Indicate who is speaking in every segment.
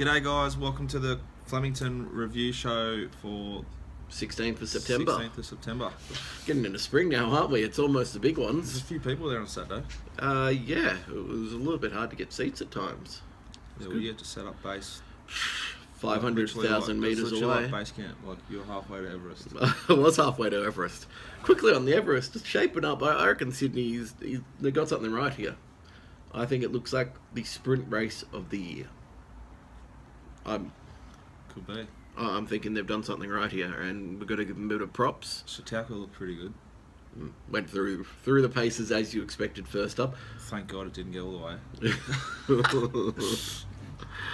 Speaker 1: G'day guys, welcome to the Flemington review show for
Speaker 2: 16th of September.
Speaker 1: 16th of September.
Speaker 2: Getting into spring now, aren't we? It's almost the big
Speaker 1: There's a
Speaker 2: ones.
Speaker 1: few people there on Saturday.
Speaker 2: Yeah, it was a little bit hard to get seats at times.
Speaker 1: Yeah, we had to set up base.
Speaker 2: 500,000 metres away.
Speaker 1: Like base camp, like you're halfway to Everest.
Speaker 2: I was halfway to Everest. Quickly on the Everest, it's shaping up. I reckon Sydney's they got something right here. I think it looks like the sprint race of the year.
Speaker 1: Could be.
Speaker 2: I'm thinking they've done something right here, and we've got to give them a bit of props.
Speaker 1: Chautauqua looked pretty good.
Speaker 2: Went through the paces as you expected first up.
Speaker 1: Thank God it didn't go all the way.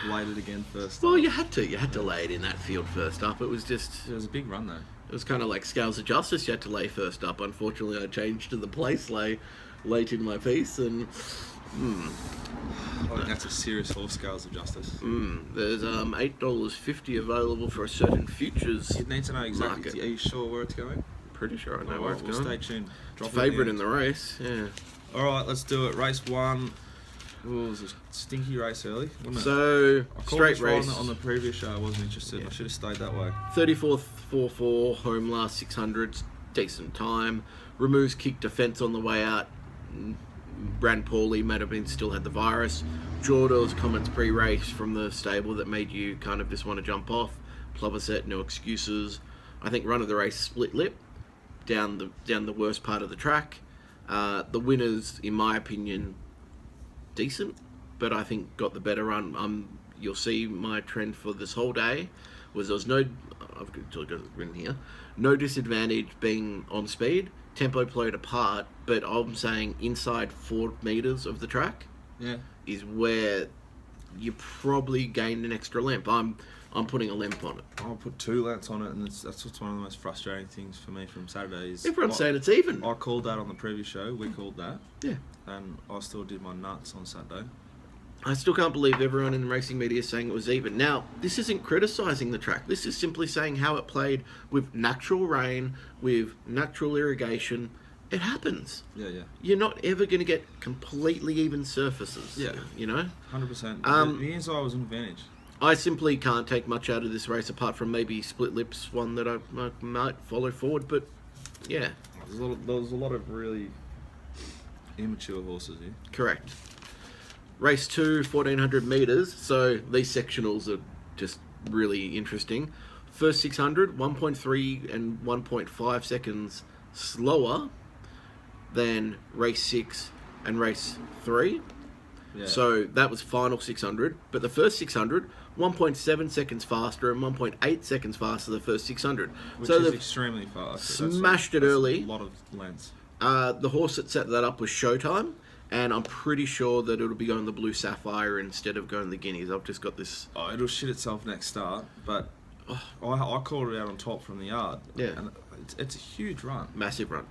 Speaker 1: Laid it again first
Speaker 2: Well,
Speaker 1: up.
Speaker 2: you had to lay it in that field first up. It was just...
Speaker 1: It was a big run though.
Speaker 2: It was kind of like Scales of Justice. You had to lay first up. Unfortunately, I changed to the place lay late in my piece, and
Speaker 1: I think that's a serious horse, Scales of Justice.
Speaker 2: there's $8.50 available for a certain futures.
Speaker 1: You need to know exactly.
Speaker 2: Market.
Speaker 1: Are you sure where it's going?
Speaker 2: Pretty sure I know
Speaker 1: Oh,
Speaker 2: where it's
Speaker 1: well,
Speaker 2: going.
Speaker 1: stay tuned.
Speaker 2: It's favourite in the race. Yeah.
Speaker 1: All right, let's do it. Race 1. Oh, it was a stinky race early, wasn't it?
Speaker 2: So
Speaker 1: I called
Speaker 2: straight
Speaker 1: this
Speaker 2: race.
Speaker 1: on the previous show. I wasn't interested.
Speaker 2: Yeah.
Speaker 1: I should have stayed that way.
Speaker 2: 34.44 home last 600. Decent time. Removes kicked defence on the way out. Ran poorly, might have been still had the virus. Jordan's comments pre-race from the stable that made you kind of just want to jump off. Ploverset, no excuses. I think run of the race split lip down the worst part of the track. The winners, in my opinion, decent, but I think got the better run. You'll see my trend for this whole day was there was no, I've got it written here, no disadvantage being on speed. Tempo played a part, but I'm saying inside 4 metres of the track is where you probably gained an extra length. I'm putting a length on it.
Speaker 1: I'll put 2 lengths on it, and that's what's one of the most frustrating things for me from Saturday. Is
Speaker 2: Everyone's saying it's even.
Speaker 1: I called that on the previous show. We called that.
Speaker 2: Yeah.
Speaker 1: And I still did my nuts on Saturday.
Speaker 2: I still can't believe everyone in the racing media is saying it was even. Now, this isn't criticising the track. This is simply saying how it played with natural rain, with natural irrigation. It happens.
Speaker 1: Yeah.
Speaker 2: You're not ever going to get completely even surfaces.
Speaker 1: Yeah.
Speaker 2: You know?
Speaker 1: 100%. The inside was an advantage.
Speaker 2: I simply can't take much out of this race apart from maybe Split Lips, one that I might follow forward. But, yeah.
Speaker 1: There was a lot of really immature horses here.
Speaker 2: Correct. Race 2, 1,400 metres. So these sectionals are just really interesting. First 600, 1.3 and 1.5 seconds slower than race 6 and race 3.
Speaker 1: Yeah.
Speaker 2: So that was final 600. But the first 600, 1.7 seconds faster and 1.8 seconds faster the first 600.
Speaker 1: Which
Speaker 2: so
Speaker 1: is
Speaker 2: they've
Speaker 1: extremely fast.
Speaker 2: smashed it early.
Speaker 1: A lot of lengths.
Speaker 2: The horse that set that up was Showtime, and I'm pretty sure that it'll be going the Blue Sapphire instead of going the Guineas. I've just got this.
Speaker 1: Oh, it'll shit itself next start, but I called it out on top from the yard.
Speaker 2: Yeah.
Speaker 1: And it's a huge run.
Speaker 2: Massive run.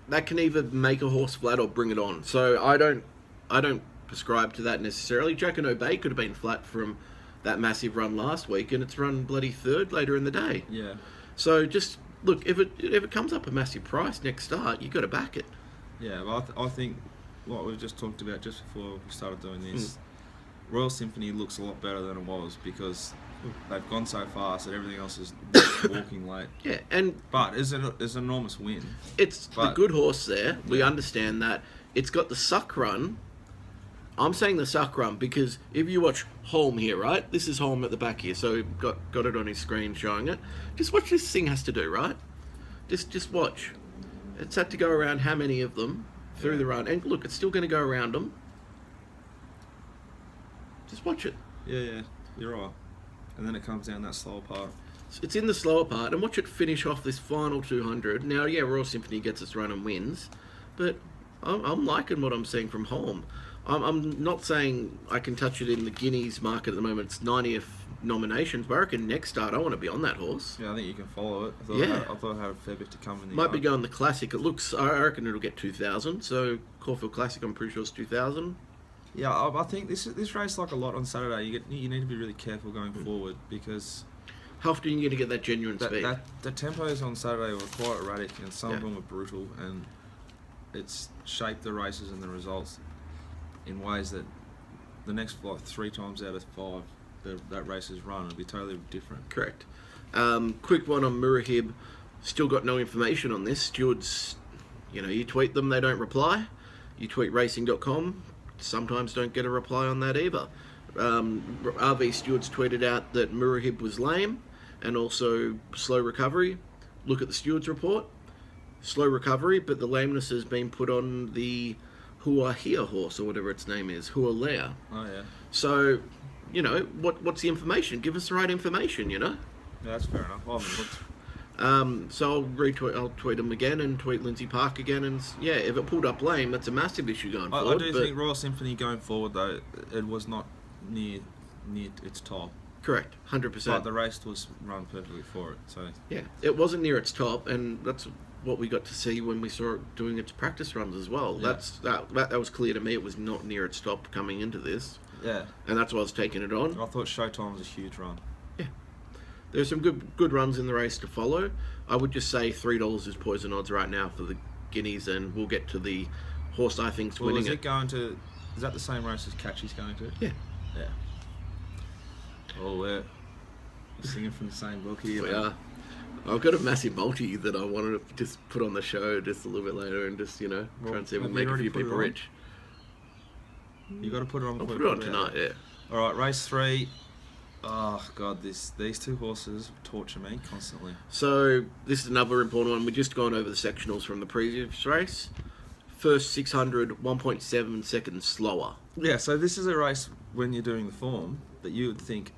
Speaker 2: That can either make a horse flat or bring it on. So I don't prescribe to that necessarily. Jack and Obey could have been flat from that massive run last week, and it's run bloody third later in the day.
Speaker 1: Yeah.
Speaker 2: So just look, if it comes up a massive price next start, you got to back it.
Speaker 1: Yeah, well, I think what we've just talked about just before we started doing this, Royal Symphony looks a lot better than it was because they've gone so fast that everything else is walking late.
Speaker 2: Yeah,
Speaker 1: But it's an enormous win.
Speaker 2: It's the good horse there. We understand that. It's got the suck run. I'm saying the suck run because if you watch Holm here, right? This is Holm at the back here, so we've got it on his screen showing it. Just watch this thing has to do, right? Just watch. It's had to go around how many of them through the run. And look, it's still going to go around them. Just watch it.
Speaker 1: Yeah, you're right. And then it comes down that slower part.
Speaker 2: It's in the slower part, and watch it finish off this final 200. Now, yeah, Royal Symphony gets its run and wins, but I'm liking what I'm seeing from Holm. I'm not saying I can touch it in the Guineas market at the moment. It's 90th nominations, but I reckon next start I want to be on that horse.
Speaker 1: Yeah, I think you can follow it. I thought it had a fair bit to come in the
Speaker 2: Might
Speaker 1: yard.
Speaker 2: be going the Classic. It looks, I reckon it'll get 2,000. So Caulfield Classic, I'm pretty sure it's 2,000.
Speaker 1: Yeah, I think this race, like a lot on Saturday, you need to be really careful going forward because
Speaker 2: How often are you going to get that genuine speed?
Speaker 1: The tempos on Saturday were quite erratic, and some of them were brutal, and it's shaped the races and the results in ways that the next like 3 times out of 5 that race is run, it'll be totally different.
Speaker 2: Correct. Quick one on Murahib. Still got no information on this. Stewards, you tweet them, they don't reply. You tweet racing.com, sometimes don't get a reply on that either. RV Stewards tweeted out that Murahib was lame and also slow recovery. Look at the Stewards report. Slow recovery, but the lameness has been put on the Huahia horse, or whatever its name is, Hualea.
Speaker 1: Oh, yeah.
Speaker 2: So, what's the information? Give us the right information,
Speaker 1: Yeah, that's fair enough. I haven't looked.
Speaker 2: So I'll tweet him again and tweet Lindsay Park again, and yeah, if it pulled up lame, that's a massive issue going forward.
Speaker 1: I do think Royal Symphony going forward, though, it was not near its top.
Speaker 2: Correct, 100%.
Speaker 1: But the race was run perfectly for it, so...
Speaker 2: Yeah, it wasn't near its top, and that's what we got to see when we saw it doing its practice runs as well.
Speaker 1: Yeah.
Speaker 2: That was clear to me. It was not near its top coming into this.
Speaker 1: Yeah.
Speaker 2: And that's why I was taking it on.
Speaker 1: I thought Showtime was a huge run.
Speaker 2: Yeah. There's some good runs in the race to follow. I would just say $3 is poison odds right now for the guineas, and we'll get to the horse I think's winning
Speaker 1: is that the same race as Catchy's going to?
Speaker 2: Yeah.
Speaker 1: Yeah. Oh, we're singing from the same book here.
Speaker 2: We are. I've got a massive multi that I wanted to just put on the show just a little bit later and just, try and see if we can make a few people rich.
Speaker 1: You got to put it on.
Speaker 2: I'll put it on tonight, yeah.
Speaker 1: All right, race 3. Oh, God, these 2 horses torture me constantly.
Speaker 2: So, this is another important one. We've just gone over the sectionals from the previous race. First 600, 1.7 seconds slower.
Speaker 1: Yeah, so this is a race when you're doing the form that you would think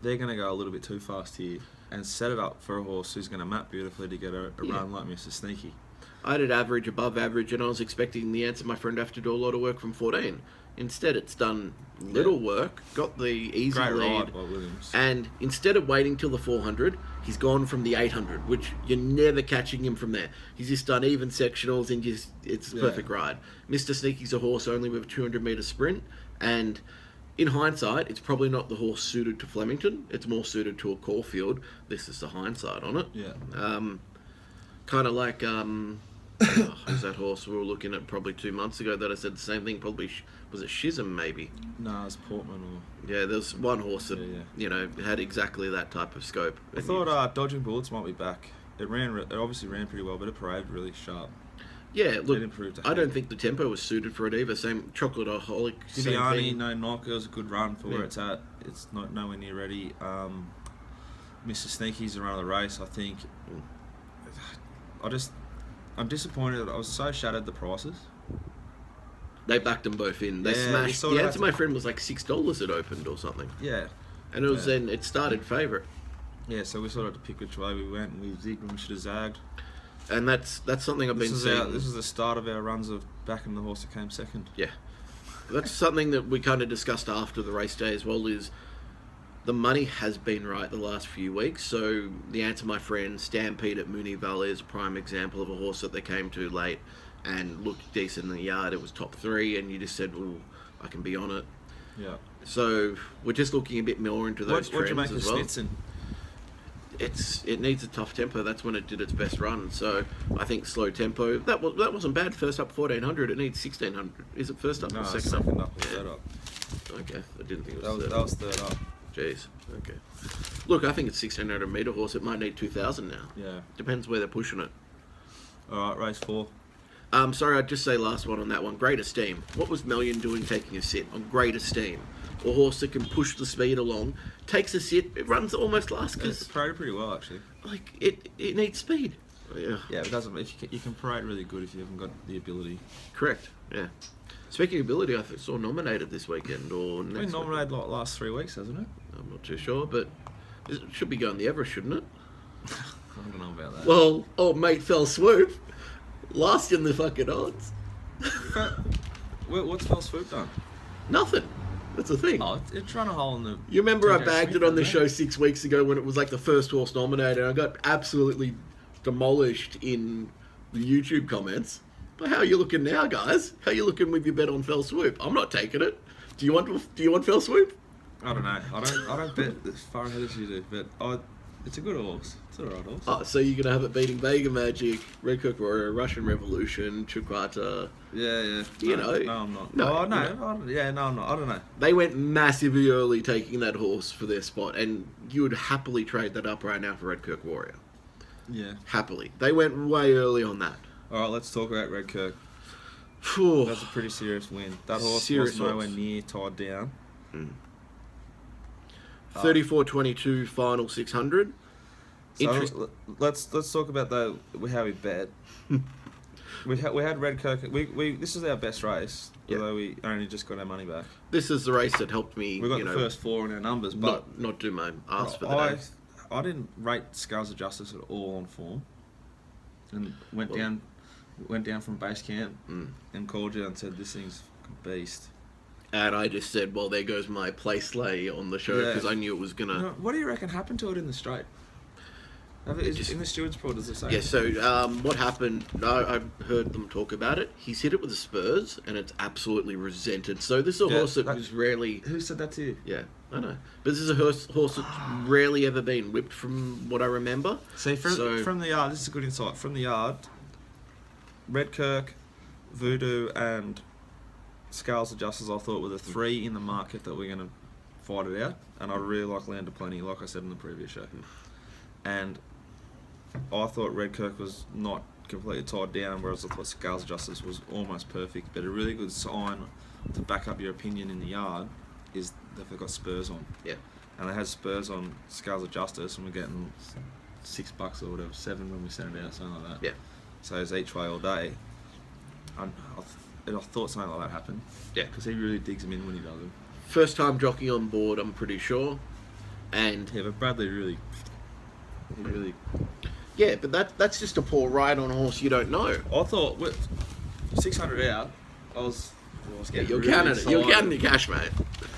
Speaker 1: they're going to go a little bit too fast here and set it up for a horse who's going to map beautifully to get a run like Mr. Sneaky.
Speaker 2: I did average, above average, and I was expecting the Answer My Friend to have to do a lot of work from 14. Instead, it's done little work, got the easy
Speaker 1: Great
Speaker 2: lead,
Speaker 1: ride by Williams.
Speaker 2: and instead of waiting till the 400, he's gone from the 800, which you're never catching him from there. He's just done even sectionals, and it's a perfect ride. Mr. Sneaky's a horse only with a 200-metre sprint, and in hindsight, it's probably not the horse suited to Flemington. It's more suited to a Caulfield. This is the hindsight on it.
Speaker 1: Yeah.
Speaker 2: Kind of like, who's that horse we were looking at probably 2 months ago that I said the same thing? Probably, was it Schism maybe?
Speaker 1: No, it's Portman or...
Speaker 2: Yeah, there's one horse that, had exactly that type of scope.
Speaker 1: I thought Dodging Bullets might be back. It obviously ran pretty well, but it paraded really sharp.
Speaker 2: Yeah, look, I don't
Speaker 1: think
Speaker 2: think the tempo was suited for it either. Same Chocolateholic, same
Speaker 1: Viviani,
Speaker 2: thing.
Speaker 1: no knock. It was a good run for where it's at. It's not nowhere near ready. Mr. Sneaky's the run of the race, I think. I'm disappointed. I was so shattered the prices.
Speaker 2: They backed them both in. They smashed. The Answer My Friend was like $6 it opened or something.
Speaker 1: Yeah.
Speaker 2: And it was then, it started favourite.
Speaker 1: Yeah, so we sort of had to pick which way we went, and we zigged when we should have zagged.
Speaker 2: And that's something I've been seeing.
Speaker 1: This is the start of our runs of backing the horse that came second.
Speaker 2: Yeah. That's something that we kind of discussed after the race day as well, is the money has been right the last few weeks. So the Answer My Friend, Stampede at Moonee Valley is a prime example of a horse that they came to late and looked decent in the yard. It was top 3, and you just said, well, I can be on it.
Speaker 1: Yeah.
Speaker 2: So we're just looking a bit more into those trends as well.
Speaker 1: What do you make of Snitson?
Speaker 2: It needs a tough tempo. That's when it did its best run. So I think slow tempo. That wasn't bad. First up 1400. It needs 1600. Is it first up or second up?
Speaker 1: Second up or third up.
Speaker 2: Okay, I didn't think it was third.
Speaker 1: That was third up.
Speaker 2: Jeez. Okay. Look, I think it's 1600 metre horse. It might need 2000 now.
Speaker 1: Yeah.
Speaker 2: Depends where they're pushing it.
Speaker 1: All right, race 4.
Speaker 2: Sorry, I'd just say last one on that one. Great Esteem. What was Melian doing taking a sit on Great Esteem? A horse that can push the speed along, takes a sit, it runs almost last
Speaker 1: It's paraded pretty well, actually.
Speaker 2: Like it needs speed. Yeah,
Speaker 1: it doesn't. You can parade really good if you haven't got the ability.
Speaker 2: Correct. Yeah. Speaking of ability, I saw nominated this weekend or next.
Speaker 1: Been nominated like last 3 weeks, hasn't it?
Speaker 2: I'm not too sure, but it should be going the Everest, shouldn't it?
Speaker 1: I don't know about that.
Speaker 2: Well, old mate fell swoop, last in the fucking odds.
Speaker 1: What's Fell Swoop done?
Speaker 2: Nothing. That's the thing.
Speaker 1: Oh, it's run a hole in the...
Speaker 2: You remember I bagged it on the show 6 weeks ago when it was like the first horse nominated, and I got absolutely demolished in the YouTube comments. But how are you looking now, guys? How are you looking with your bet on Fell Swoop? I'm not taking it. Do you want Fell Swoop?
Speaker 1: I don't know. I don't bet as far ahead as you do, but It's a good horse. It's an alright horse.
Speaker 2: Oh, so you're gonna have it beating Vega Magic, Redkirk Warrior, Russian Revolution, Chukwata.
Speaker 1: Yeah.
Speaker 2: You
Speaker 1: No,
Speaker 2: know.
Speaker 1: No, I'm not.
Speaker 2: No,
Speaker 1: Oh, no.
Speaker 2: you know.
Speaker 1: Yeah, no, I'm not. I don't know.
Speaker 2: They went massively early taking that horse for their spot, and you would happily trade that up right now for Redkirk Warrior.
Speaker 1: Yeah.
Speaker 2: Happily. They went way early on that.
Speaker 1: Alright, let's talk about Redkirk.
Speaker 2: Phew.
Speaker 1: That's a pretty serious win. That horse
Speaker 2: Serious
Speaker 1: was nowhere
Speaker 2: horse.
Speaker 1: near tied down.
Speaker 2: 34-22 final 600.
Speaker 1: So let's talk about how we bet. we had Redkirk. We this is our best race,
Speaker 2: Yep.
Speaker 1: although we only just got our money back.
Speaker 2: This is the race that helped me.
Speaker 1: We got the first 4 in our numbers, but
Speaker 2: not do my ask for the day.
Speaker 1: I didn't rate Scales of Justice at all on form, and went down from base camp and called you and said this thing's a beast.
Speaker 2: And I just said, well, there goes my place lay on the show because I knew it was gonna.
Speaker 1: You know, what do you reckon happened to it in the straight? In the Stewards Pro, does it say?
Speaker 2: Yeah, so what happened, I've heard them talk about it. He's hit it with the spurs, and it's absolutely resented. So this is a horse that was rarely...
Speaker 1: Who said that to you?
Speaker 2: Yeah, I know. But this is a horse that's rarely ever been whipped from what I remember.
Speaker 1: See, from the yard, this is a good insight. From the yard, Redkirk, Voodoo, and Scales of Justice, I thought were the 3 in the market that we're going to fight it out. And I really like Land of Plenty, like I said in the previous show. And I thought Redkirk was not completely tied down, whereas I thought Scales of Justice was almost perfect. But a really good sign to back up your opinion in the yard is that they've got spurs on.
Speaker 2: Yeah.
Speaker 1: And they had spurs on Scales of Justice, and we're getting $6 or whatever, 7 when we sent it out, something like that.
Speaker 2: Yeah.
Speaker 1: So it's each way all day. I thought something like that happened.
Speaker 2: Yeah.
Speaker 1: Because he really digs them in when he does them.
Speaker 2: First time jockey on board, I'm pretty sure. And
Speaker 1: Yeah, but Bradley really...
Speaker 2: yeah, but that's just a poor ride on a horse you don't know.
Speaker 1: I thought with 600 out, I was getting
Speaker 2: You're
Speaker 1: really
Speaker 2: counting it. You're
Speaker 1: excited.
Speaker 2: counting your cash, mate.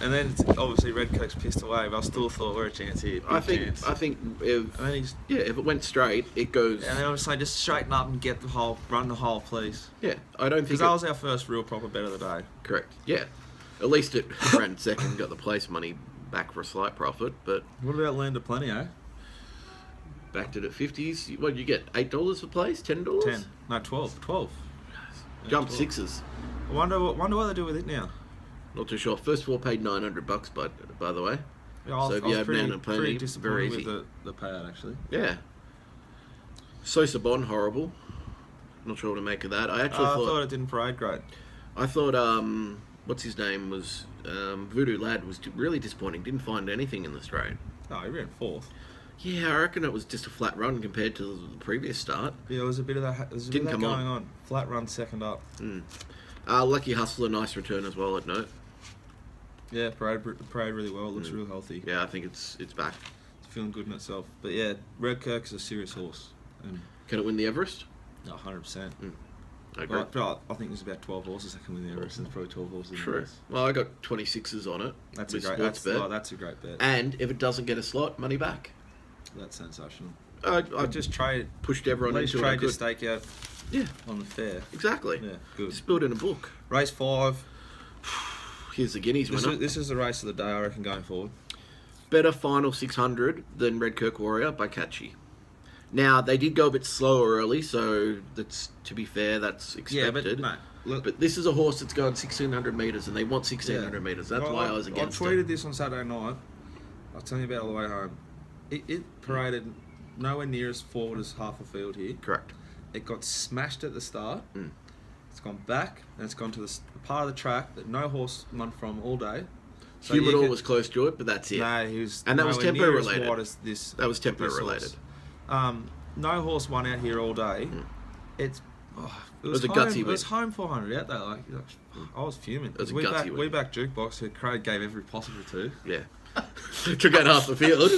Speaker 1: And then obviously Redkirk's pissed away, but I still thought we're a chance here.
Speaker 2: I think if
Speaker 1: And then he's...
Speaker 2: if it went straight, it goes.
Speaker 1: And then I was saying, just straighten up and run the hole, please.
Speaker 2: Yeah, I don't
Speaker 1: Because
Speaker 2: think
Speaker 1: that was our first real proper bet of the day.
Speaker 2: correct. Yeah, at least it ran second, got the place money back for a slight profit, but
Speaker 1: What about Land of Plenty, eh?
Speaker 2: backed it at 50s. What did you get? $8 for place? $10?
Speaker 1: 10. No, 12. 12.
Speaker 2: Jumped
Speaker 1: 12.
Speaker 2: sixes.
Speaker 1: I wonder what they do with it now.
Speaker 2: Not too sure. First of all, paid $900, by the way.
Speaker 1: Yeah, I
Speaker 2: So if
Speaker 1: was
Speaker 2: you have
Speaker 1: pretty,
Speaker 2: Land of Plenty,
Speaker 1: pretty disappointed
Speaker 2: very
Speaker 1: with
Speaker 2: easy.
Speaker 1: the payout, actually.
Speaker 2: Yeah. Sosa Bond, horrible. Not sure what to make of that. I actually
Speaker 1: I thought
Speaker 2: thought
Speaker 1: it didn't parade great.
Speaker 2: I thought what's his name was Voodoo Lad was really disappointing. Didn't find anything in the straight.
Speaker 1: No, he ran 4th.
Speaker 2: Yeah, I reckon it was just a flat run compared to the previous start.
Speaker 1: Yeah, there was a bit of that,
Speaker 2: Didn't come
Speaker 1: going on. Flat run, second up.
Speaker 2: Lucky Hustler, nice return as well, I'd note.
Speaker 1: Yeah, parade really well. It looks real healthy.
Speaker 2: Yeah, I think it's back.
Speaker 1: It's feeling good in itself. But yeah, Redkirk's a serious horse. And
Speaker 2: Can it win the Everest?
Speaker 1: no, 100%.
Speaker 2: I agree.
Speaker 1: But I think there's about 12 horses that can win the Everest. There's probably 12 horses in the
Speaker 2: True.
Speaker 1: race.
Speaker 2: Well, I got 26s on it.
Speaker 1: That's
Speaker 2: with
Speaker 1: a great
Speaker 2: sports bet.
Speaker 1: that's a great bet.
Speaker 2: And if it doesn't get a slot, money back.
Speaker 1: That's sensational.
Speaker 2: I
Speaker 1: Just trade
Speaker 2: pushed everyone
Speaker 1: At least
Speaker 2: into it I
Speaker 1: trade your
Speaker 2: could.
Speaker 1: stake out
Speaker 2: Yeah,
Speaker 1: on the fair.
Speaker 2: exactly.
Speaker 1: Yeah, good.
Speaker 2: Just build in a book.
Speaker 1: Race 5.
Speaker 2: Here's the Guineas winner.
Speaker 1: This is the race of the day, I reckon, going forward.
Speaker 2: Better final 600 than Redkirk Warrior by Catchy. Now, they did go a bit slower early, so that's, to be fair, that's expected.
Speaker 1: Yeah, but no, look,
Speaker 2: But this is a horse that's going 1,600 metres, and they want 1,600 metres. That's
Speaker 1: Well,
Speaker 2: why I was against
Speaker 1: I tweeted
Speaker 2: it.
Speaker 1: this on Saturday night. I'll tell you about it on the way home. It paraded nowhere near as forward as half a field here.
Speaker 2: Correct.
Speaker 1: It got smashed at the start. It's gone back, and it's gone to the part of the track that no horse won from all day. So you
Speaker 2: Humidor
Speaker 1: could-
Speaker 2: was close to it, but that's it.
Speaker 1: No, he was
Speaker 2: And that was
Speaker 1: nowhere
Speaker 2: tempo
Speaker 1: near as
Speaker 2: related.
Speaker 1: wide as this.
Speaker 2: That was tempo
Speaker 1: this
Speaker 2: related.
Speaker 1: horse. No horse won out here all day. It
Speaker 2: was a
Speaker 1: home,
Speaker 2: gutsy
Speaker 1: It was
Speaker 2: win.
Speaker 1: home 400 out there. I was fuming.
Speaker 2: was a
Speaker 1: we
Speaker 2: gutsy win.
Speaker 1: we backed Jukebox, who Craig gave every possible to.
Speaker 2: Yeah. Took out half the field.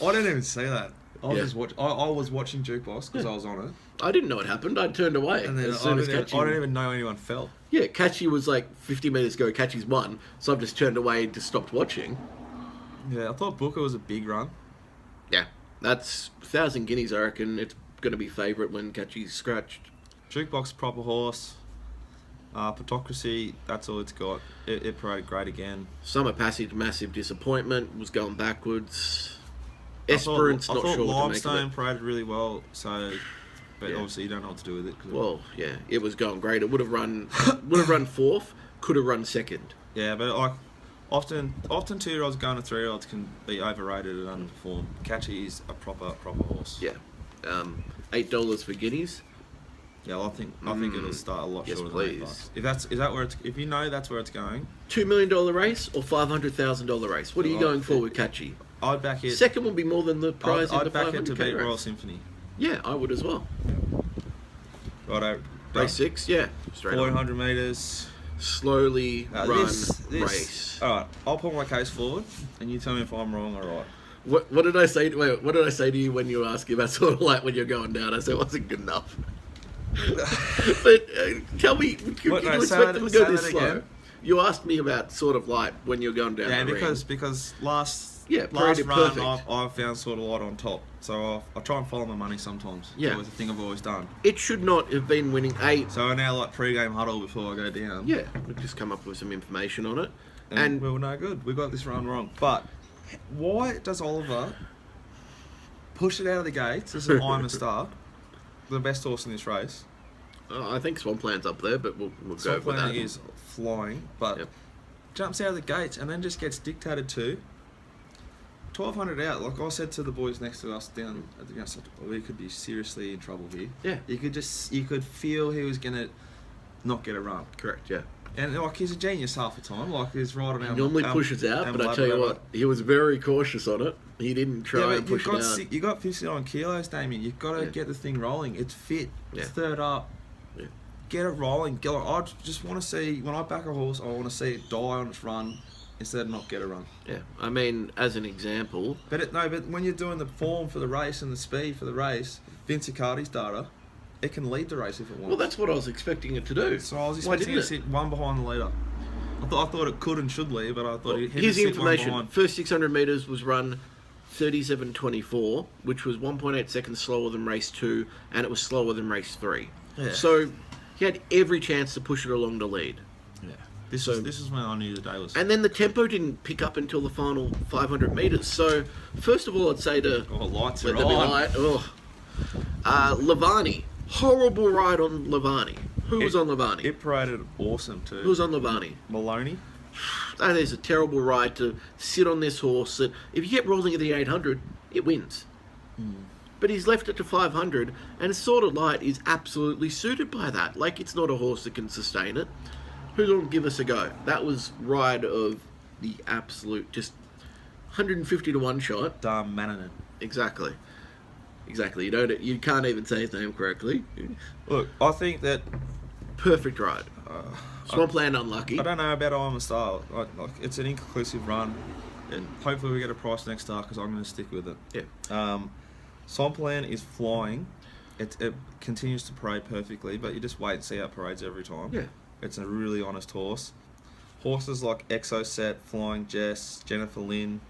Speaker 1: I didn't even see that. I
Speaker 2: Yeah.
Speaker 1: was watching Jukebox because I was on it,
Speaker 2: I didn't know it happened. I turned away
Speaker 1: and then
Speaker 2: as
Speaker 1: I
Speaker 2: soon as
Speaker 1: didn't
Speaker 2: Catchy...
Speaker 1: even know anyone fell.
Speaker 2: Yeah, Catchy was like 50 metres ago, Catchy's won, so I've just turned away and just stopped watching.
Speaker 1: Yeah, I thought Booker was a big run.
Speaker 2: Yeah, that's 1,000 guineas, I reckon. It's going to be favourite when Catchy's scratched.
Speaker 1: Jukebox, proper horse. Plutocracy, that's all it's got. It paraded great again.
Speaker 2: Summer Passage, massive disappointment, was going backwards. Esperance,
Speaker 1: I
Speaker 2: not
Speaker 1: thought
Speaker 2: sure what to make
Speaker 1: Limestone
Speaker 2: of it.
Speaker 1: paraded really well, so... But
Speaker 2: Yeah.
Speaker 1: obviously you don't know what to do with it.
Speaker 2: Well, yeah, it was going great. It would have run fourth, could have run second.
Speaker 1: Yeah, but like often 2-year-olds going to 3-year-olds can be overrated and underperform. Catchy is a proper horse.
Speaker 2: Yeah. $8 for guineas.
Speaker 1: Yeah, well, I think it'll start a lot
Speaker 2: Yes,
Speaker 1: shorter
Speaker 2: please.
Speaker 1: than $8. Is that where it's, if you know that's where it's going,
Speaker 2: $2 million race or $500,000 race? What are you going for with Catchy?
Speaker 1: I'd back it.
Speaker 2: Second will be more than the prize in the
Speaker 1: I'd back it to
Speaker 2: 500K
Speaker 1: beat
Speaker 2: race.
Speaker 1: Royal Symphony.
Speaker 2: Yeah, I would as well.
Speaker 1: Righto.
Speaker 2: Race 6, yeah. Straight on.
Speaker 1: 400 metres.
Speaker 2: Slowly run
Speaker 1: This.
Speaker 2: race.
Speaker 1: All right, I'll put my case forward, and you tell me if I'm wrong or right.
Speaker 2: What did I say? Wait, what did I say to you when you asked about sort of like when you're going down? I said it wasn't good enough. But tell me, could you expect them to go this slow?
Speaker 1: again?
Speaker 2: You asked me about sort of like when you're going down.
Speaker 1: Yeah,
Speaker 2: the
Speaker 1: because last
Speaker 2: paraded
Speaker 1: run
Speaker 2: perfect.
Speaker 1: I've found sort of light on top, so I try and follow my money sometimes.
Speaker 2: Yeah.
Speaker 1: It's always a thing I've always done.
Speaker 2: It should not have been winning 8.
Speaker 1: So I now like pre-game huddle before I go down.
Speaker 2: Yeah, we've just come up with some information on it,
Speaker 1: And we were no good. We got this run wrong. But why does Oliver push it out of the gates as an I'm a star, the best horse in this race?
Speaker 2: I think Swampland's up there, but we'll go with that.
Speaker 1: Swampland is flying, but
Speaker 2: Yep.
Speaker 1: jumps out of the gates and then just gets dictated to. 1,200 out. Like I said to the boys next to us down at the gas, we could be seriously in trouble here.
Speaker 2: Yeah.
Speaker 1: You could feel he was gonna not get a run.
Speaker 2: Correct, yeah.
Speaker 1: And like he's a genius half the time. Like he's right on
Speaker 2: He
Speaker 1: our
Speaker 2: normally pushes out, but I tell you what, he was very cautious on it. He didn't try and push it out.
Speaker 1: You got 59 kilos, Damien. You've got to get the thing rolling. It's fit.
Speaker 2: Yeah.
Speaker 1: It's third up.
Speaker 2: Yeah.
Speaker 1: Get it rolling. I just want to see, when I back a horse, I want to see it die on its run instead of not get a run.
Speaker 2: Yeah, I mean, as an example,
Speaker 1: But when you're doing the form for the race and the speed for the race, Vince Icardi's data, it can lead the race if it wants.
Speaker 2: well, that's what I was expecting it to do.
Speaker 1: So I was
Speaker 2: Why
Speaker 1: expecting
Speaker 2: didn't
Speaker 1: it to
Speaker 2: it?
Speaker 1: sit one behind the leader. I thought it could and should lead, but I thought it
Speaker 2: Here's the
Speaker 1: sit one
Speaker 2: information.
Speaker 1: behind.
Speaker 2: First 600 metres was run 37.24, which was 1.8 seconds slower than race 2, and it was slower than race 3.
Speaker 1: Yeah.
Speaker 2: So he had every chance to push it along the lead.
Speaker 1: Yeah. This is when I knew the day was.
Speaker 2: And then the tempo didn't pick up until the final 500 metres. So, first of all, I'd say to...
Speaker 1: Lights
Speaker 2: let
Speaker 1: are
Speaker 2: there be
Speaker 1: on.
Speaker 2: light. Lavani. Horrible ride on Lavani. Who was on Lavani?
Speaker 1: It paraded awesome too.
Speaker 2: Who was on Lavani?
Speaker 1: Maloney.
Speaker 2: That is a terrible ride to sit on this horse that, if you get rolling at the 800, it wins. But he's left it to 500, and Sort of Light is absolutely suited by that. Like, it's not a horse that can sustain it. Who's on Give Us a Go? That was ride of the absolute, just 150 to 1 shot.
Speaker 1: Darmananen.
Speaker 2: Exactly. You can't even say his name correctly.
Speaker 1: Look, I think that
Speaker 2: Perfect ride. Swampland unlucky.
Speaker 1: I don't know about I'm a Star. Like, it's an inconclusive run, and hopefully we get a price next start because I'm going to stick with it.
Speaker 2: Yeah.
Speaker 1: Swampland is flying. It continues to parade perfectly, but you just wait and see how it parades every time.
Speaker 2: Yeah.
Speaker 1: It's a really honest horse. Horses like Exoset, Flying Jess, Jennifer Lynn.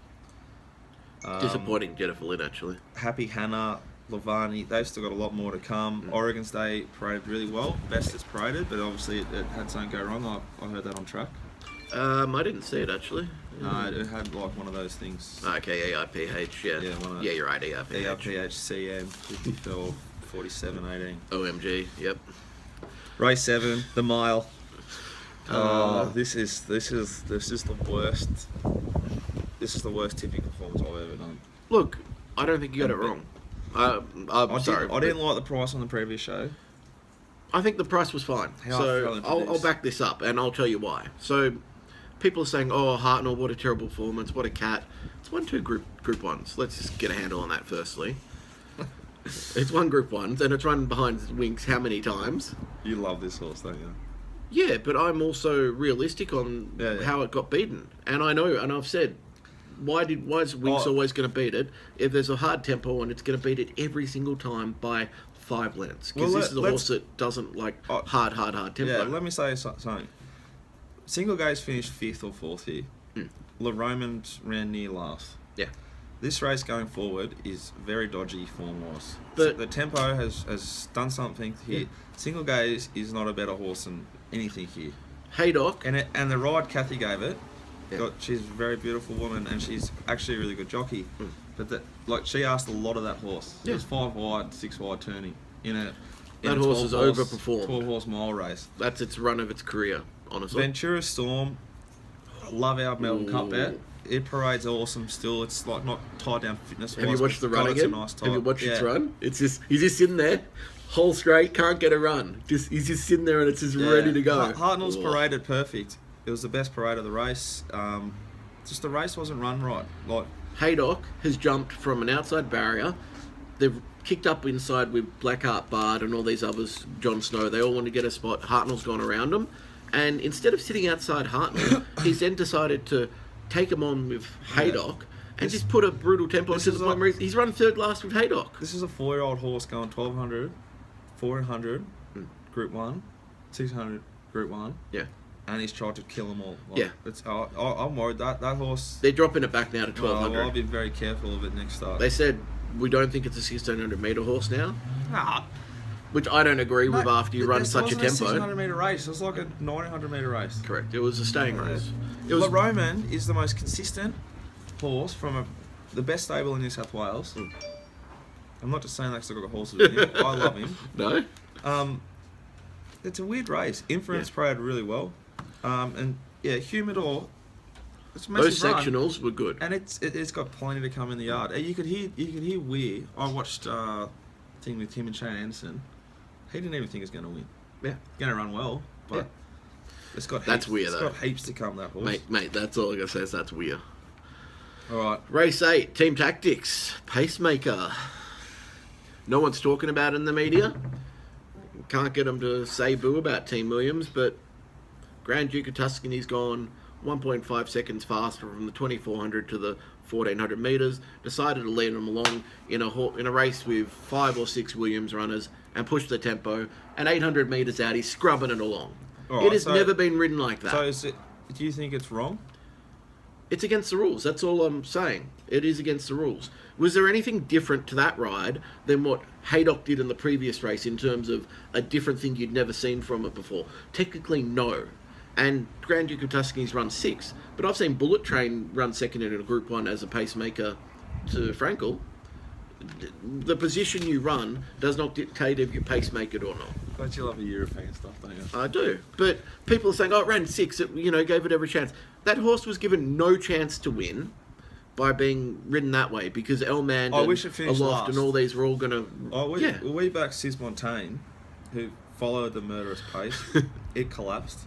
Speaker 2: Disappointing Jennifer Lynn, actually.
Speaker 1: Happy Hannah, Lavani, they've still got a lot more to come. Oregon's Day paraded really well. Best it's paraded, but obviously it had something go wrong. I heard that on track.
Speaker 2: I didn't see it, actually.
Speaker 1: No, it had like one of those things.
Speaker 2: Okay, EIPH, yeah.
Speaker 1: Yeah,
Speaker 2: You're right, EIPH.
Speaker 1: ERPHCM 54 47 18.
Speaker 2: OMG, yep.
Speaker 1: Race 7, the mile. This is the worst. This is the worst tipping performance I've ever done.
Speaker 2: Look, I don't think you got it wrong. I'm sorry.
Speaker 1: I didn't like the price on the previous show.
Speaker 2: I think the price was fine.
Speaker 1: How I fell
Speaker 2: So
Speaker 1: into
Speaker 2: I'll
Speaker 1: this.
Speaker 2: back this up, and I'll tell you why. So people are saying, "Oh, Hartnell, what a terrible performance! What a cat!" It's 1-2 Group Ones. Let's just get a handle on that firstly. It's one Group Ones, and it's run behind Winks how many times?
Speaker 1: You love this horse, don't you?
Speaker 2: Yeah, but I'm also realistic on how it got beaten, and I know, and I've said, why is Winks always going to beat it? If there's a hard tempo, and it's going to beat it every single time by 5 lengths, because this is a horse that doesn't like hard tempo.
Speaker 1: Yeah, let me say something. Single Gaze finished 5th or 4th here. Le Romand ran near last.
Speaker 2: Yeah.
Speaker 1: This race going forward is very dodgy form-wise.
Speaker 2: But
Speaker 1: the tempo has done something here.
Speaker 2: Yeah.
Speaker 1: Single Gaze is not a better horse than anything here.
Speaker 2: Haydock.
Speaker 1: And the ride Kathy gave it,
Speaker 2: Yeah.
Speaker 1: She's a very beautiful woman, and she's actually a really good jockey. But she asked a lot of that horse. It
Speaker 2: Yeah.
Speaker 1: was 5 wide, 6 wide turning in a.
Speaker 2: That
Speaker 1: in a
Speaker 2: horse has
Speaker 1: 12
Speaker 2: overperformed.
Speaker 1: 12-horse mile race.
Speaker 2: That's its run of its career, honestly.
Speaker 1: Ventura Storm, love our Melbourne Cup
Speaker 2: Ooh.
Speaker 1: bet. It parade's awesome still. It's like not tied down fitness wise.
Speaker 2: Have you watched the run again?
Speaker 1: Nice
Speaker 2: Have you
Speaker 1: type.
Speaker 2: watched its
Speaker 1: Yeah.
Speaker 2: run? It's just he's just sitting there, whole straight, can't get a run. He's just sitting there and it's just ready to go.
Speaker 1: Hartnell's
Speaker 2: Ooh.
Speaker 1: paraded perfect. It was the best parade of the race. Just the race wasn't run right. Like
Speaker 2: Haydock has jumped from an outside barrier. They've kicked up inside with Blackheart Bard and all these others, Jon Snow. They all want to get a spot. Hartnell's gone around them. And instead of sitting outside Hartnell, he's then decided to take him on with Haydock and just put a brutal tempo into the point where he's run third last with Haydock.
Speaker 1: this is a 4-year-old horse going 1200, 1400, Group 1, 600, Group 1.
Speaker 2: Yeah.
Speaker 1: And he's tried to kill them all.
Speaker 2: Yeah.
Speaker 1: I'm worried that horse.
Speaker 2: They're dropping it back now to 1200.
Speaker 1: I'll be very careful of it next start.
Speaker 2: They said, we don't think it's a 1600 metre horse now,
Speaker 1: Nah,
Speaker 2: which I don't agree with after you run such a
Speaker 1: It wasn't a
Speaker 2: tempo.
Speaker 1: 600-metre race. It was like a 900-metre race.
Speaker 2: Correct. It was a staying race. It
Speaker 1: It
Speaker 2: was
Speaker 1: Roman is the most consistent horse from the best stable in New South Wales. I'm not just saying that because I've got horses with him. I love him.
Speaker 2: no.
Speaker 1: It's a weird race. Inference paraded really well. And yeah, Humidor. It's a
Speaker 2: Those
Speaker 1: massive run,
Speaker 2: sectionals were good.
Speaker 1: and it's got plenty to come in the yard. You could hear Weir. I watched thing with him and Shane Anderson. He didn't even think he was going to win.
Speaker 2: Yeah.
Speaker 1: Going to run well, but
Speaker 2: Yeah.
Speaker 1: it's got
Speaker 2: That's
Speaker 1: heaps,
Speaker 2: Weir,
Speaker 1: It's
Speaker 2: though.
Speaker 1: got heaps to come. That horse.
Speaker 2: Mate, that's all I gotta say is that's weird.
Speaker 1: All right.
Speaker 2: Race 8, Team Tactics, Pacemaker. No one's talking about it in the media. Can't get them to say boo about Team Williams, but Grand Duke of Tuscany's gone 1.5 seconds faster from the 2400 to the 1400 metres. Decided to lead them along in a race with 5 or 6 Williams runners and push the tempo. And 800 metres out, he's scrubbing it along.
Speaker 1: All right,
Speaker 2: It has
Speaker 1: so-
Speaker 2: never been ridden like that.
Speaker 1: So do you think it's wrong?
Speaker 2: It's against the rules. That's all I'm saying. It is against the rules. Was there anything different to that ride than what Haydock did in the previous race in terms of a different thing you'd never seen from it before? Technically, no. And Grand Duke of Tuscany's run 6. But I've seen Bullet Train run second in a Group 1 as a pacemaker to Frankel. The position you run does not dictate if you're pacemakered or not.
Speaker 1: But you love the European stuff, don't you?
Speaker 2: I do. But people are saying, oh, it ran 6, it, gave it every chance. That horse was given no chance to win by being ridden that way because Elman
Speaker 1: I wish it finished
Speaker 2: Aloft
Speaker 1: last.
Speaker 2: and all they were all going to...
Speaker 1: We backed Sis Montaigne, who followed the murderous pace. It collapsed.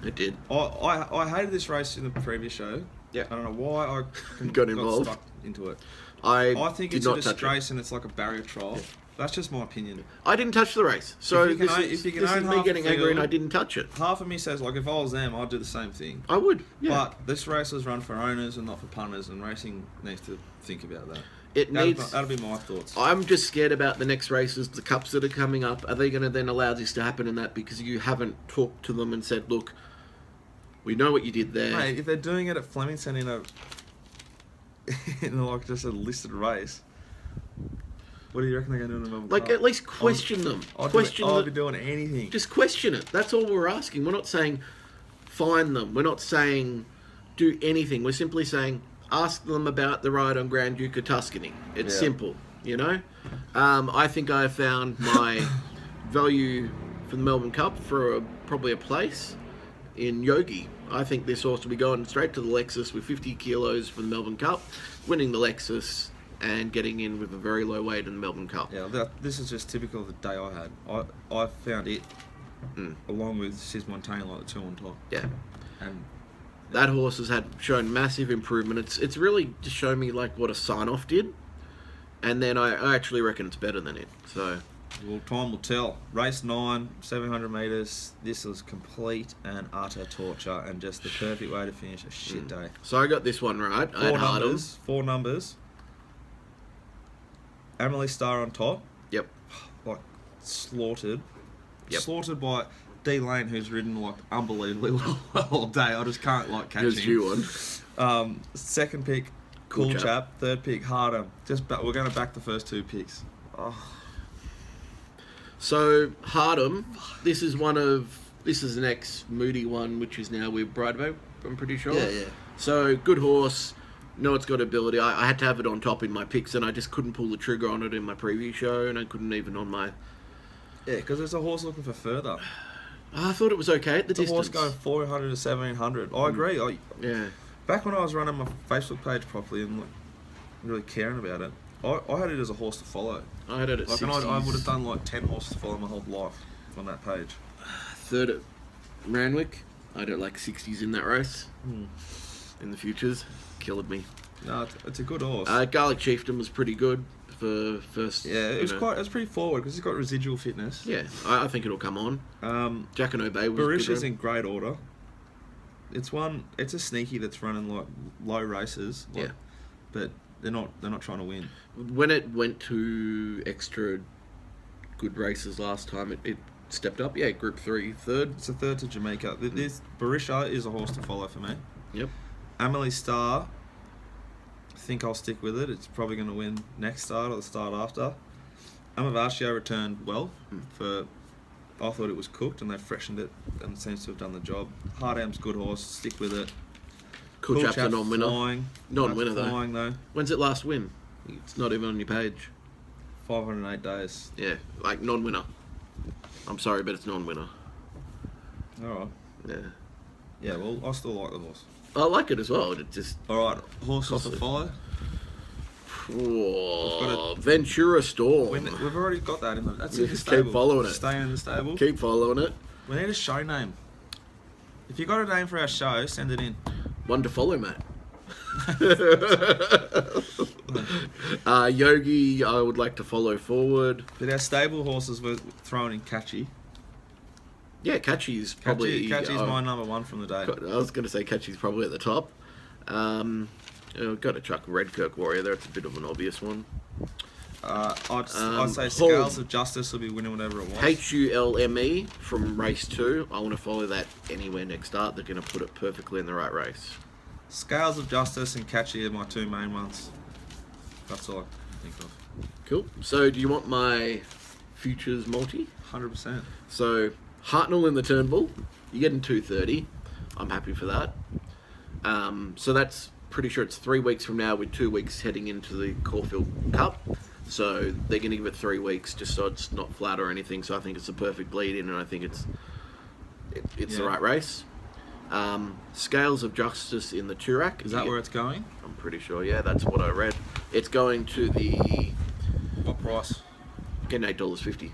Speaker 2: It did.
Speaker 1: I hated this race in the previous show.
Speaker 2: Yeah.
Speaker 1: I don't know why I
Speaker 2: Got involved.
Speaker 1: stuck into it.
Speaker 2: I
Speaker 1: think
Speaker 2: did
Speaker 1: it's a
Speaker 2: not touch it.
Speaker 1: disgrace and it's like a barrier trial. Yeah. That's just my opinion.
Speaker 2: I didn't touch the race. So
Speaker 1: If you
Speaker 2: this
Speaker 1: can
Speaker 2: is
Speaker 1: own
Speaker 2: me
Speaker 1: half
Speaker 2: getting
Speaker 1: the
Speaker 2: angry and
Speaker 1: field-
Speaker 2: I didn't touch it.
Speaker 1: Half of me says, like, if I was them, I'd do the same thing.
Speaker 2: I would, yeah.
Speaker 1: But this race was run for owners and not for punters, and racing needs to think about that. That'll be my thoughts.
Speaker 2: I'm just scared about the next races, the cups that are coming up. Are they going to then allow this to happen in that because you haven't talked to them and said, look, we know what you did there.
Speaker 1: Mate, if they're doing it at Flemington in like just a listed race, what do you reckon they're going to do in the Melbourne
Speaker 2: Like,
Speaker 1: Cup?
Speaker 2: at least question them.
Speaker 1: I'll be doing anything.
Speaker 2: Just question it. That's all we're asking. We're not saying fine them. We're not saying do anything. We're simply saying ask them about the ride on Grand Duke of Tuscany. It's simple, I think I found my value for the Melbourne Cup for probably a place in Yogi. I think this horse will be going straight to the Lexus with 50 kilos for the Melbourne Cup, winning the Lexus and getting in with a very low weight in the Melbourne Cup.
Speaker 1: Yeah, this is just typical of the day I had. I found it, along with Sis Montaigne, like the two on top.
Speaker 2: Yeah.
Speaker 1: And
Speaker 2: that horse has shown massive improvement. It's really just shown me like what a sign-off did. And then I actually reckon it's better than it. So...
Speaker 1: Well, time will tell. Race 9, 700 metres. This was complete and utter torture and just the perfect way to finish a shit day.
Speaker 2: So I got this one right. I had Hardham.
Speaker 1: 4 numbers. Amelie Star on top.
Speaker 2: Yep.
Speaker 1: Like, slaughtered.
Speaker 2: Yep.
Speaker 1: Slaughtered by D Lane, who's ridden, like, unbelievably well all day. I just can't, like, catch
Speaker 2: Here's
Speaker 1: him.
Speaker 2: you one.
Speaker 1: Second pick, Cool Chap. Third pick, Hardham. We're going to back the first 2 picks. Oh.
Speaker 2: So Hardham, this is the next Moody one, which is now with Brideway, I'm pretty sure.
Speaker 1: Yeah.
Speaker 2: So, good horse. Know it's got ability. I had to have it on top in my picks, and I just couldn't pull the trigger on it in my preview show, and I couldn't even on my...
Speaker 1: Yeah, because there's a horse looking for further.
Speaker 2: I thought it was okay at the
Speaker 1: It's a
Speaker 2: distance.
Speaker 1: horse going 400 to 1700. I agree.
Speaker 2: Yeah.
Speaker 1: Back when I was running my Facebook page properly and like, really caring about it, I had it as a horse to follow.
Speaker 2: I had it at
Speaker 1: Like,
Speaker 2: 60s.
Speaker 1: and I would have done like 10 horses to follow my whole life on that page.
Speaker 2: Third at Ranwick. I had it like 60s in that race.
Speaker 1: Hmm.
Speaker 2: In the futures. Killed me.
Speaker 1: No, it's a good horse.
Speaker 2: Garlic Chieftain was pretty good for first.
Speaker 1: Yeah, it was pretty forward because he's got residual fitness.
Speaker 2: Yeah, I think it'll come on. Jack and Obey was a good
Speaker 1: Barisha's
Speaker 2: run.
Speaker 1: in great order. It's a sneaky that's running like low races. Like,
Speaker 2: Yeah.
Speaker 1: But they're not trying to win.
Speaker 2: When it went to extra good races last time, it stepped up. Yeah, Group 3, third.
Speaker 1: It's a third to Jamaica. This Barisha is a horse to follow for me.
Speaker 2: Yep.
Speaker 1: Amelie Star, I think I'll stick with it. It's probably going to win next start or the start after. Amavasio returned well. I thought it was cooked and they freshened it and seems to have done the job. Hardam's good horse. Stick with it.
Speaker 2: Cool Chap's a non-winner.
Speaker 1: Flying.
Speaker 2: Non-winner, though.
Speaker 1: Flying though.
Speaker 2: When's it last win? It's not even on your page.
Speaker 1: 508 days.
Speaker 2: Yeah, like non-winner. I'm sorry, but it's non-winner.
Speaker 1: All right.
Speaker 2: Yeah.
Speaker 1: Yeah. Well, I still like the horse.
Speaker 2: I like it as well. It just...
Speaker 1: All right. Horses
Speaker 2: Costly.
Speaker 1: to follow.
Speaker 2: Oh, Ventura Storm.
Speaker 1: We've already got that in the. That's
Speaker 2: Yeah,
Speaker 1: in the
Speaker 2: just
Speaker 1: stable.
Speaker 2: keep following it.
Speaker 1: Staying in the stable.
Speaker 2: Keep following it.
Speaker 1: We need a show name. If you got a name for our show, send it in.
Speaker 2: One to follow, mate. Yogi, I would like to follow forward.
Speaker 1: But our stable horses were thrown in Catchy.
Speaker 2: Yeah, Catchy's probably...
Speaker 1: Catchy's my number one from the day.
Speaker 2: I was going to say Catchy's probably at the top. I've got to chuck Redkirk Warrior there. It's a bit of an obvious one.
Speaker 1: I'd say
Speaker 2: Hull.
Speaker 1: Scales of Justice will be winning whatever it wants.
Speaker 2: HULME from race 2. I want to follow that anywhere next start. They're going to put it perfectly in the right race.
Speaker 1: Scales of Justice and Catchy are my two main ones. That's all I can think of.
Speaker 2: Cool. So, do you want my futures multi?
Speaker 1: 100%.
Speaker 2: So, Hartnell in the Turnbull. You're getting 230. I'm happy for that. So that's pretty sure it's 3 weeks from now with 2 weeks heading into the Caulfield Cup. So they're going to give it 3 weeks just so it's not flat or anything. So I think it's a perfect bleed in and I think it's the right race. Scales of Justice in the Turak.
Speaker 1: Is that where it's going?
Speaker 2: I'm pretty sure, yeah, that's what I read. It's going to the...
Speaker 1: What price?
Speaker 2: Getting $8.50.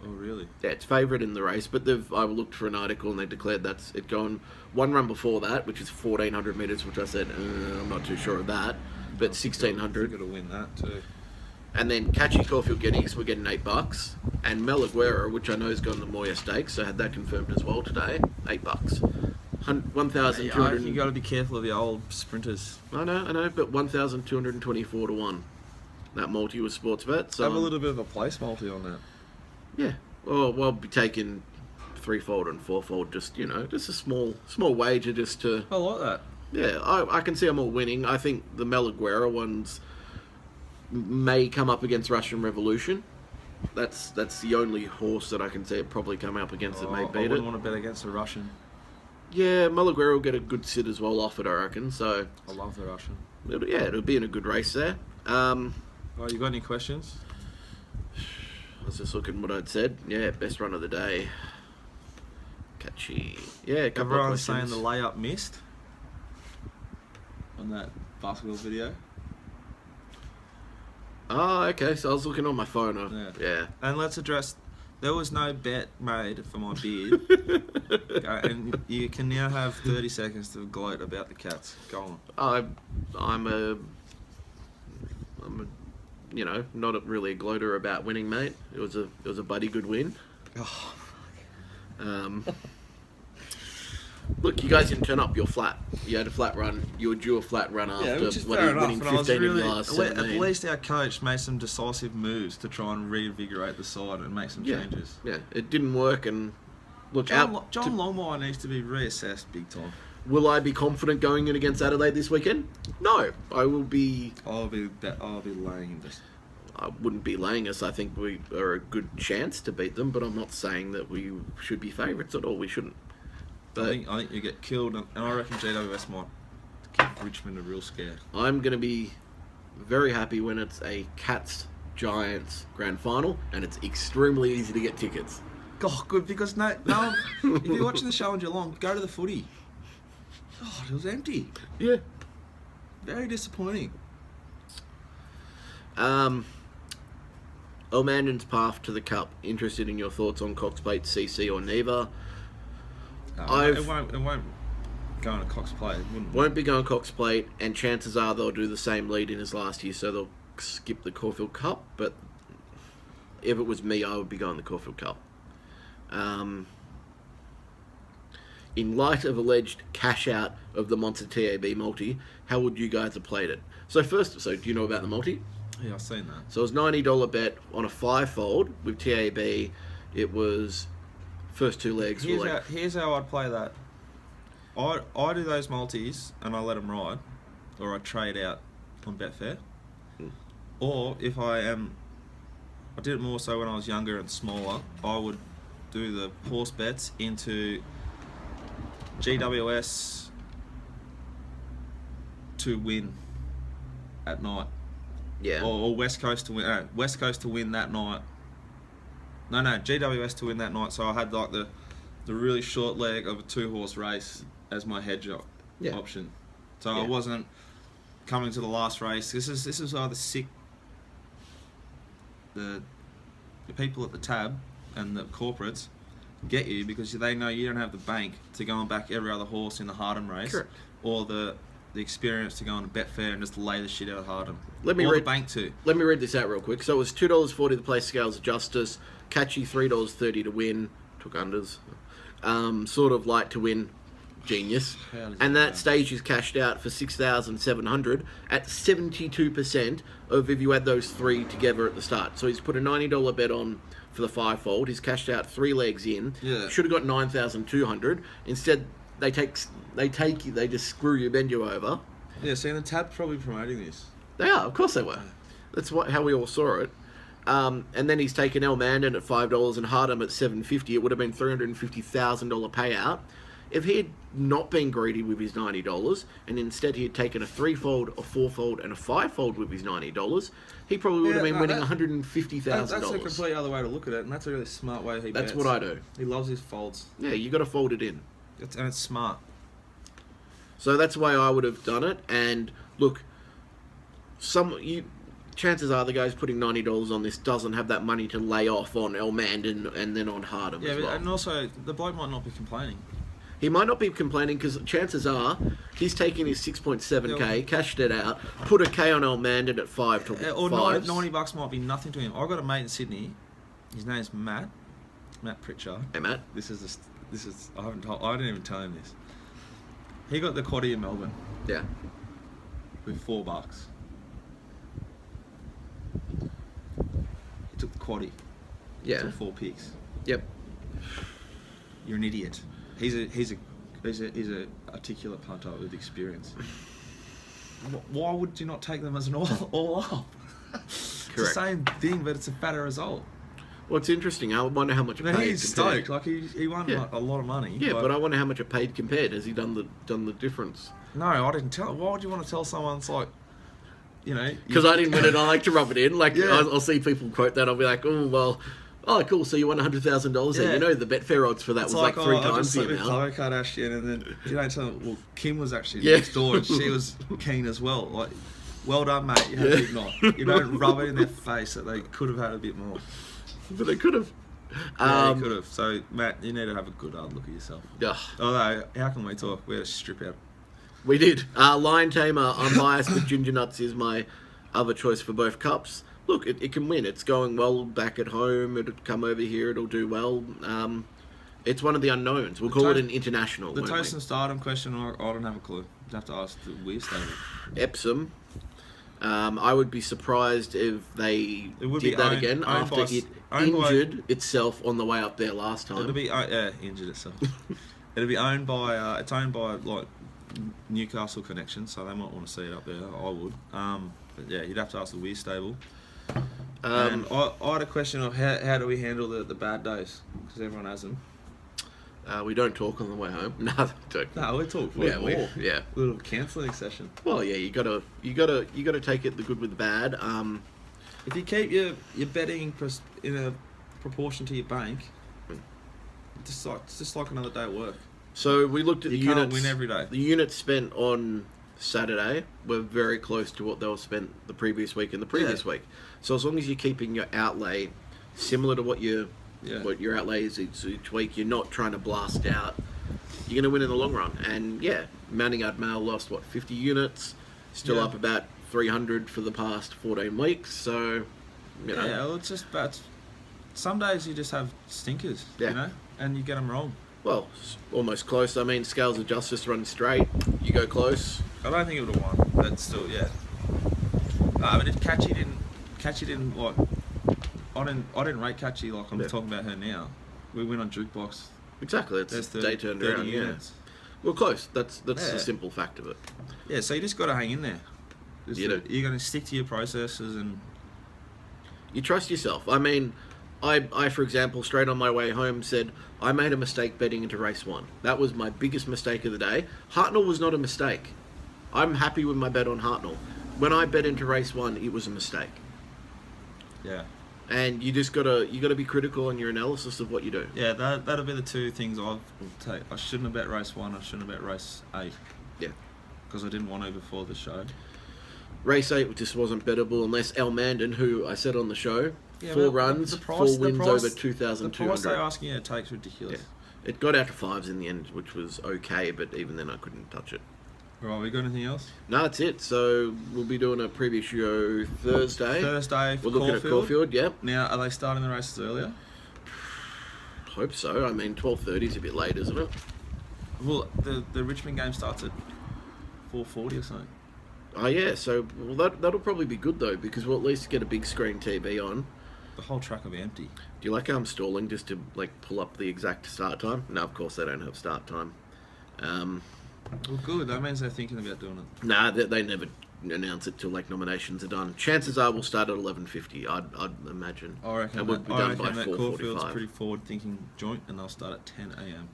Speaker 1: Oh, really?
Speaker 2: Yeah, it's favourite in the race, but I looked for an article and they declared that's it going one run before that, which is 1,400 metres, which I said, I'm not too sure of that, but 1,600.
Speaker 1: You're going to win that too.
Speaker 2: And then Catchy Caulfield Guineas, we're getting $8. And Melaguera, which I know has gone the Moya Stakes, so I had that confirmed as well today, $8. 1,200.
Speaker 1: You got to be careful of the old sprinters.
Speaker 2: I know, but 1,224 to 1. That multi was sports bet. So
Speaker 1: Have a little bit of a place multi on that.
Speaker 2: Yeah. Well, we'll be taking threefold and fourfold, just a small wager just to...
Speaker 1: I like that.
Speaker 2: Yeah, I can see them all winning. I think the Melaguera ones may come up against Russian Revolution. That's the only horse that I can see it probably come up against that may
Speaker 1: I
Speaker 2: beat
Speaker 1: wouldn't
Speaker 2: it.
Speaker 1: want to bet against a Russian.
Speaker 2: Yeah, Melaguera will get a good sit as well off it, I reckon. So
Speaker 1: I love the Russian.
Speaker 2: it'll be in a good race there.
Speaker 1: Oh, you got any questions?
Speaker 2: I was just looking what I'd said. Yeah, best run of the day. Catchy. Yeah, a couple of
Speaker 1: Everyone's saying
Speaker 2: questions.
Speaker 1: the layup missed on that basketball video.
Speaker 2: Oh, okay. So I was looking on my phone. Yeah.
Speaker 1: And let's address, there was no bet made for my beard. Okay, and you can now have 30 seconds to gloat about the Cats. Go on.
Speaker 2: I'm a not really a gloater about winning, mate. It was a bloody good win.
Speaker 1: Oh,
Speaker 2: Look, you guys didn't turn up. You're flat. You had a flat run. You were due a flat run after
Speaker 1: which is fair enough.
Speaker 2: winning
Speaker 1: And I was
Speaker 2: 15 in
Speaker 1: really,
Speaker 2: the last
Speaker 1: at
Speaker 2: 17.
Speaker 1: least our coach made some decisive moves to try and reinvigorate the side and make some changes.
Speaker 2: Yeah, it didn't work. And look,
Speaker 1: John Longmire needs to be reassessed big time.
Speaker 2: will I be confident going in against Adelaide this weekend? No, I will be.
Speaker 1: I'll be laying this.
Speaker 2: I wouldn't be laying us. I think we are a good chance to beat them, but I'm not saying that we should be favourites at all. We shouldn't. But
Speaker 1: I think you get killed, and I reckon GWS give Richmond a real scare.
Speaker 2: I'm going to be very happy when it's a Cats Giants grand final, and it's extremely easy to get tickets.
Speaker 1: Oh, good, because no, if you're watching the show in Geelong, go to the footy. Oh, it was empty.
Speaker 2: Yeah.
Speaker 1: Very disappointing.
Speaker 2: Elmanden's path to the Cup. Interested in your thoughts on Cox Plate, CC, or neither?
Speaker 1: It won't go on a Cox Plate.
Speaker 2: Won't be going Cox Plate, and chances are they'll do the same lead in as last year, so they'll skip the Caulfield Cup. But if it was me, I would be going the Caulfield Cup. In light of alleged cash out of the Monster TAB multi, how would you guys have played it? So do you know about the multi?
Speaker 1: Yeah, I've seen that.
Speaker 2: So it was $90 bet on a 5-fold with TAB. It was first 2 legs.
Speaker 1: Here's how I'd play that. I do those multis and I let them ride, or I trade out on Betfair. Or if I did it more so when I was younger and smaller, I would do the horse bets into GWS to win at night.
Speaker 2: Yeah.
Speaker 1: Or West Coast to win. West Coast to win that night. No, GWS to win that night. So I had like the really short leg of a 2-horse race as my hedge option. So I wasn't coming to the last race. This is either sick. The people at the tab and the corporates get you because they know you don't have the bank to go and back every other horse in the Hardham race.
Speaker 2: Correct.
Speaker 1: Or the experience to go on a Betfair and just lay the shit out of Hardham.
Speaker 2: Let me
Speaker 1: or
Speaker 2: read
Speaker 1: the bank too.
Speaker 2: Let me read this out real quick. So it was $2.40 to play Scales of Justice, catchy $3.30 to win, took unders, sort of light to win, genius, and that stage is cashed out for $6,700 at 72% of if you add those 3 together at the start. So he's put a $90 bet on for the 5-fold. He's cashed out 3 legs in.
Speaker 1: Yeah.
Speaker 2: Should have got $9,200. Instead, they take you, they just screw you, bend you over.
Speaker 1: Yeah, see, the tab's probably promoting this.
Speaker 2: They are, of course they were. That's how we all saw it. And then he's taken El Mandan at $5 and Hardham at $7.50. It would have been $350,000 payout. If he had not been greedy with his $90 and instead he had taken a 3-fold, a 4-fold, and a 5-fold with his $90, he probably would have been winning $150,000.
Speaker 1: That's a complete other way to look at it, and that's a really smart way he bets.
Speaker 2: That's what I do.
Speaker 1: He loves his folds.
Speaker 2: Yeah, you got to fold it in.
Speaker 1: And it's smart.
Speaker 2: So that's the way I would have done it. And look, chances are the guy's putting $90 on this doesn't have that money to lay off on El Mandan and then on Hardham as well.
Speaker 1: And also the bloke might not be complaining.
Speaker 2: He might not be complaining because chances are he's taking his 6.7k, cashed it out, put a K on El Mandan at 5 to
Speaker 1: or
Speaker 2: 5s.
Speaker 1: $90 might be nothing to him. I've got a mate in Sydney. His name's Matt Pritchard.
Speaker 2: Hey Matt.
Speaker 1: This is I didn't even tell him this. He got the quaddie in Melbourne
Speaker 2: Yeah.
Speaker 1: with $4. He took the quaddie.
Speaker 2: Yeah.
Speaker 1: Took 4 picks.
Speaker 2: Yep.
Speaker 1: You're an idiot. He's a articulate punter with experience. Why would you not take them as an all up? It's the same thing, but it's a fatter result.
Speaker 2: Well, it's interesting. I wonder how much it paid.
Speaker 1: He's stoked. Like he won a lot of money.
Speaker 2: Yeah, but I wonder how much it paid compared. Has he done the difference?
Speaker 1: No, I didn't tell. Why would you want to tell someone? It's like,
Speaker 2: because I didn't win it. I like to rub it in. Like I'll see people quote that. I'll be like, oh, cool. So you won $100,000 there. You know, the Betfair odds for that was like 3 times the amount.
Speaker 1: Khloe Kardashian, and then you don't tell them. Well, Kim was actually next door, and she was keen as well. Like, well done, mate. You had a big night. You don't rub it in their face that they could have had a bit more.
Speaker 2: But they could have.
Speaker 1: Yeah, they could have. So, Matt, you need to have a good hard look at yourself.
Speaker 2: Yeah.
Speaker 1: Although, how can we talk? We had a strip out.
Speaker 2: We did. Lion Tamer, unbiased, but Ginger Nuts is my other choice for both cups. Look, it can win. It's going well back at home. It'll come over here. It'll do well. It's one of the unknowns. We'll call it an international.
Speaker 1: The toast and stardom question, I don't have a clue. You'd have to ask the weird statement.
Speaker 2: Epsom. I would be surprised if they did that again after it injured itself on the way up there last time.
Speaker 1: It'll be injured itself. It'll be owned by it's owned by like Newcastle connection, so they might want to see it up there. I would. But yeah, you'd have to ask the weird stable. And I had a question of how do we handle the bad days, because everyone has them.
Speaker 2: We don't talk on the way home. No, we don't.
Speaker 1: No, we talk
Speaker 2: Yeah,
Speaker 1: football.
Speaker 2: yeah.
Speaker 1: Little cancelling session.
Speaker 2: Well, yeah, you gotta take it the good with the bad.
Speaker 1: If you keep your betting in a proportion to your bank, it's just like another day at work.
Speaker 2: So we looked at
Speaker 1: You
Speaker 2: the
Speaker 1: can't
Speaker 2: units.
Speaker 1: win every day.
Speaker 2: The units spent on Saturday were very close to what they were spent the previous week and the previous week. So as long as you're keeping your outlay similar to what your outlay is each week, you're not trying to blast out. You're going to win in the long run. And yeah, Manning Mail lost 50 units, still up about 300 for the past 14 weeks. So you know.
Speaker 1: Yeah, well, it's just bad. Some days you just have stinkers, you know, and you get them wrong.
Speaker 2: Well, almost close. I mean, Scales of Justice run straight. You go close.
Speaker 1: I don't think it would have won, but still, yeah. I mean, if Catchy didn't what? I didn't rate Catchy like I'm talking about her now. We went on jukebox.
Speaker 2: Exactly, it's day turned
Speaker 1: 30
Speaker 2: around.
Speaker 1: units.
Speaker 2: Well, close. That's the simple fact of it.
Speaker 1: Yeah, so you just got to hang in there.
Speaker 2: You
Speaker 1: You're going to stick to your processes and
Speaker 2: you trust yourself. I mean, I, for example, straight on my way home said, I made a mistake betting into race 1. That was my biggest mistake of the day. Hartnell was not a mistake. I'm happy with my bet on Hartnell. When I bet into race 1, it was a mistake.
Speaker 1: yeah.
Speaker 2: And you just gotta be critical on your analysis of what you do.
Speaker 1: Yeah, that'll be the two things I'll take. I shouldn't have bet race 1. I shouldn't have bet race 8.
Speaker 2: Yeah.
Speaker 1: Because I didn't want to before the show.
Speaker 2: Race 8 just wasn't bettable unless El Mandan, who I said on the show,
Speaker 1: Yeah,
Speaker 2: 4
Speaker 1: but
Speaker 2: runs,
Speaker 1: the
Speaker 2: 4
Speaker 1: price-
Speaker 2: wins
Speaker 1: the price-
Speaker 2: over 2,200.
Speaker 1: The price they're asking you to take is ridiculous.
Speaker 2: Yeah. It got out to 5s in the end, which was okay, but even then I couldn't touch it.
Speaker 1: Right, we got anything else?
Speaker 2: No, that's it. So we'll be doing a preview show Thursday.
Speaker 1: Thursday for
Speaker 2: We're looking at Caulfield, yep.
Speaker 1: Now, are they starting the races earlier?
Speaker 2: Hope so. I mean, 12:30 is a bit late, isn't it?
Speaker 1: Well, the Richmond game starts at 4:40 or something.
Speaker 2: Oh, yeah. So that'll probably be good, though, because we'll at least get a big screen TV on.
Speaker 1: The whole track will be empty.
Speaker 2: Do you like how I'm stalling just to, pull up the exact start time? No, of course they don't have start time.
Speaker 1: Well, good. That means they're thinking about doing it.
Speaker 2: Nah, they never announce it till, nominations are done. Chances are we'll start at 11:50, I'd imagine.
Speaker 1: I reckon
Speaker 2: And we'll be done by
Speaker 1: that Caulfield's
Speaker 2: 4:45.
Speaker 1: pretty forward-thinking joint, and they'll start at 10 a.m.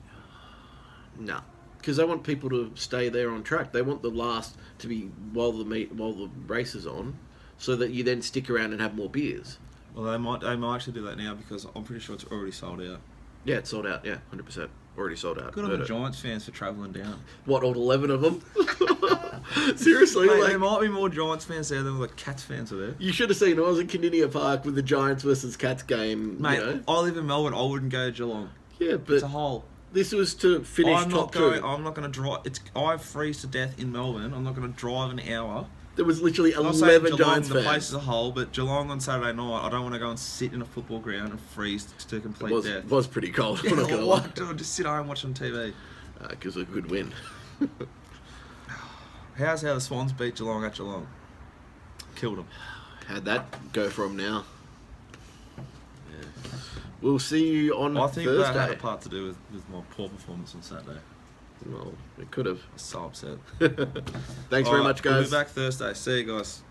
Speaker 2: No, because they want people to stay there on track. They want the last to be while the race is on, so that you then stick around and have more beers.
Speaker 1: Well, they might actually do that now because I'm pretty sure it's already sold out.
Speaker 2: Yeah, it's sold out. Yeah, 100%. Already sold out.
Speaker 1: Good on
Speaker 2: Heard
Speaker 1: the
Speaker 2: it.
Speaker 1: Giants fans for travelling down.
Speaker 2: What, all 11 of them? Seriously,
Speaker 1: Mate, there might be more Giants fans there than Cats fans are there.
Speaker 2: you should have seen. I was in Candinia Park with the Giants versus Cats game.
Speaker 1: Mate,
Speaker 2: you know?
Speaker 1: I live in Melbourne. I wouldn't go to Geelong.
Speaker 2: Yeah, but
Speaker 1: It's a hole.
Speaker 2: this was to finish
Speaker 1: I'm
Speaker 2: top
Speaker 1: not going.
Speaker 2: 2.
Speaker 1: I'm not going to drive. I freeze to death in Melbourne. I'm not going to drive an hour.
Speaker 2: There was literally
Speaker 1: I'm not saying
Speaker 2: 11
Speaker 1: Geelong,
Speaker 2: Giants
Speaker 1: the place
Speaker 2: fans.
Speaker 1: is a hole, but Geelong on Saturday night, I don't want to go and sit in a football ground and freeze to complete death.
Speaker 2: Was pretty cold.
Speaker 1: Yeah,
Speaker 2: I'm not gonna lie.
Speaker 1: what? I'll just sit home and watch on TV.
Speaker 2: Because a good win.
Speaker 1: How's how the Swans beat Geelong at Geelong? Killed them.
Speaker 2: How'd that go from now? Yeah. We'll see you on
Speaker 1: I think
Speaker 2: Thursday.
Speaker 1: that had a part to do with my poor performance on Saturday.
Speaker 2: Well, it could have.
Speaker 1: I was so upset.
Speaker 2: Thanks very much, guys.
Speaker 1: We'll be back Thursday. See you guys.